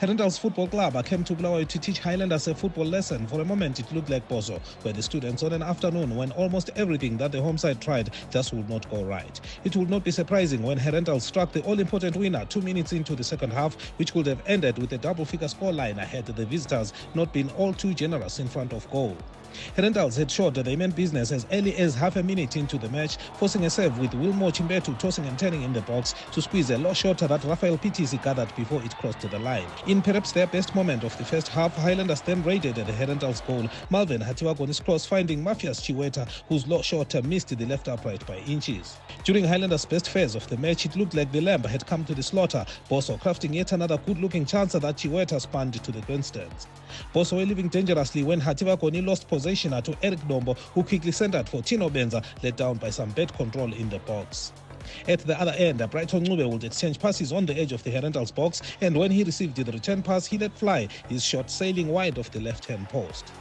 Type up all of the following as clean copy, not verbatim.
Herentals Football Club came to Bulawayo to teach Highlanders a football lesson. For a moment, it looked like Boso, where the students on an afternoon when almost everything that the home side tried just would not go right. It would not be surprising when Herentals struck the all-important winner 2 minutes into the second half, which could have ended with a double-figure scoreline had the visitors not been all too generous in front of goal. Herentals had showed they meant business as early as half a minute into the match, forcing a serve with Wilmore Chimbetu tossing and turning in the box to squeeze a low shot that Rafael PTC gathered before it crossed the line. In perhaps their best moment of the first half, Highlanders then raided the Herentals goal. Malvin Hatiwagoni's cross finding Mafias Chiweta, whose low shot missed the left upright by inches. During Highlanders' best phase of the match, it looked like the lamb had come to the slaughter, Boso crafting yet another good-looking chance that Chiweta spanned to the grandstands. Boso were living dangerously when Hatiwagoni lost possession to Eric Dombo, who quickly centered for Tino Benza, let down by some bad control in the box. At the other end, Brighton Ncube would exchange passes on the edge of the Herentals box, and when he received the return pass, he let fly, his shot sailing wide of the left-hand post.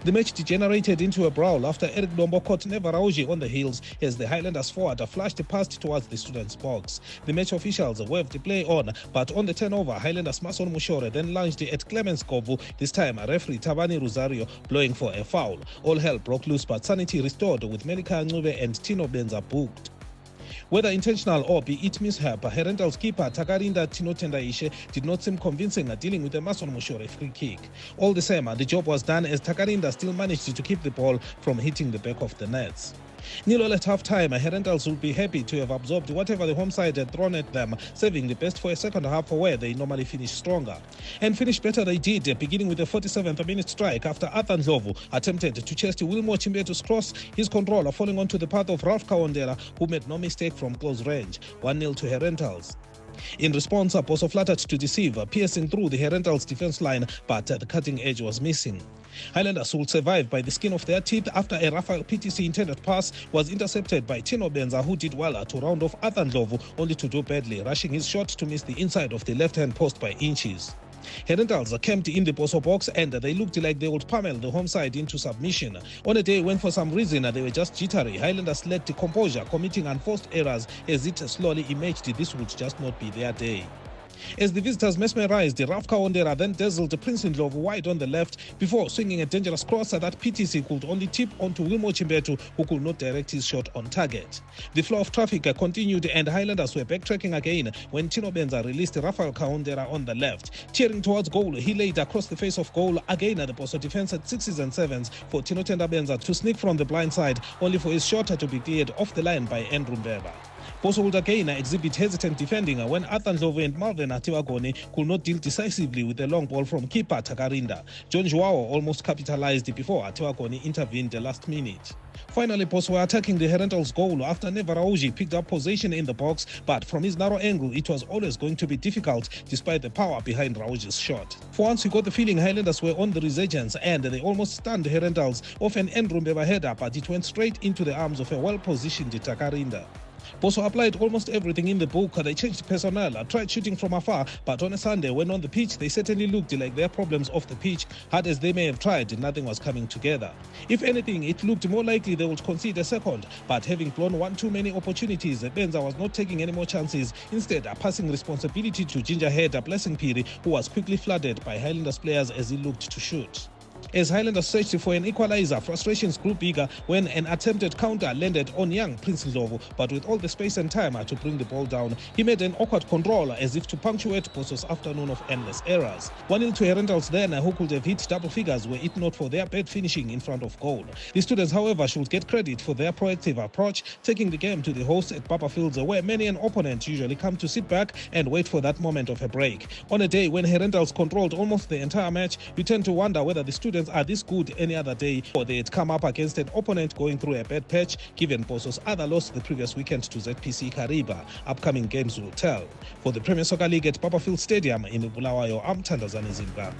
The match degenerated into a brawl after Eric Dombo caught Neva Rauji on the heels as the Highlanders forward flashed past towards the students' box. The match officials waved the play on, but on the turnover, Highlanders Mason Mushore then lunged at Clemens Kovu, this time referee Tabani Rosario blowing for a foul. All hell broke loose, but sanity restored with Melika Ncube and Tino Benza booked. Whether intentional or be it mishap, Herentals keeper Takarinda Tinotendaishe did not seem convincing dealing with a Mason Mushore free kick. All the same, the job was done as Takarinda still managed to keep the ball from hitting the back of the nets. Nil at half-time, Herentals would be happy to have absorbed whatever the home side had thrown at them, saving the best for a second half where they normally finish stronger. And finish better they did, beginning with the 47th minute strike after Athan Ndlovu attempted to chase Wilmore Chimbetu's cross, his controller falling onto the path of Ralph Kawondera, who made no mistake from close range. 1-0 to Herentals. In response, Boso flattered to deceive, piercing through the Herentals defense line, but the cutting edge was missing. Highlanders would survive by the skin of their teeth after a Rafael PTC intended pass was intercepted by Tino Benza, who did well to round off Athan Ndlovu, only to do badly, rushing his shot to miss the inside of the left-hand post by inches. Herentals camped in the Boso box and they looked like they would pummel the home side into submission. On a day when for some reason they were just jittery, Highlanders lacked composure, committing unforced errors as it slowly emerged this would just not be their day. As the visitors mesmerized, Ralph Kawondera then dazzled Prince Ndlovu wide on the left before swinging a dangerous crosser that PTC could only tip onto Wilmore Chimbetu, who could not direct his shot on target. The flow of traffic continued and Highlanders were backtracking again when Tino Benza released Rafael Kawondera on the left. Tearing towards goal, he laid across the face of goal. Again, the Boso defense at 6s and 7s for Tino Benza to sneak from the blind side, only for his shot to be cleared off the line by Andrew Mbeba. Boso would again exhibit hesitant defending when Athan Ndlovu and Malvin Hatiwagoni could not deal decisively with the long ball from keeper Takarinda. John Joao almost capitalized before Hatiwagoni intervened the last minute. Finally, Boso were attacking the Herentals goal after Neva Rauji picked up possession in the box, but from his narrow angle, it was always going to be difficult despite the power behind Rauji's shot. For once, we got the feeling Highlanders were on the resurgence and they almost stunned Herentals off an Andrew Mbeba header, but it went straight into the arms of a well-positioned Takarinda. Boso applied almost everything in the book. They changed personnel, tried shooting from afar, but on a Sunday when on the pitch, they certainly looked like their problems off the pitch. Hard as they may have tried, nothing was coming together. If anything, it looked more likely they would concede a second, but having blown one too many opportunities, Benza was not taking any more chances, instead passing responsibility to Gingerhead Blessing Piri, who was quickly flooded by Highlanders players as he looked to shoot. As Highlanders searched for an equalizer, frustrations grew bigger when an attempted counter landed on young Prince Ndlovu, but with all the space and time to bring the ball down, he made an awkward control as if to punctuate Boso's afternoon of endless errors. 1-0 to Herentals then, who could have hit double figures were it not for their bad finishing in front of goal. The students, however, should get credit for their proactive approach, taking the game to the host at Barbouurfields, where many an opponent usually come to sit back and wait for that moment of a break. On a day when Herentals controlled almost the entire match, you tend to wonder whether the students are this good any other day or they had come up against an opponent going through a bad patch, given Boso's other loss the previous weekend to ZPC Kariba. Upcoming games will tell. For the Premier Soccer League at Barbouurfields Stadium in Bulawayo, I'm Thandazani Zimbwa.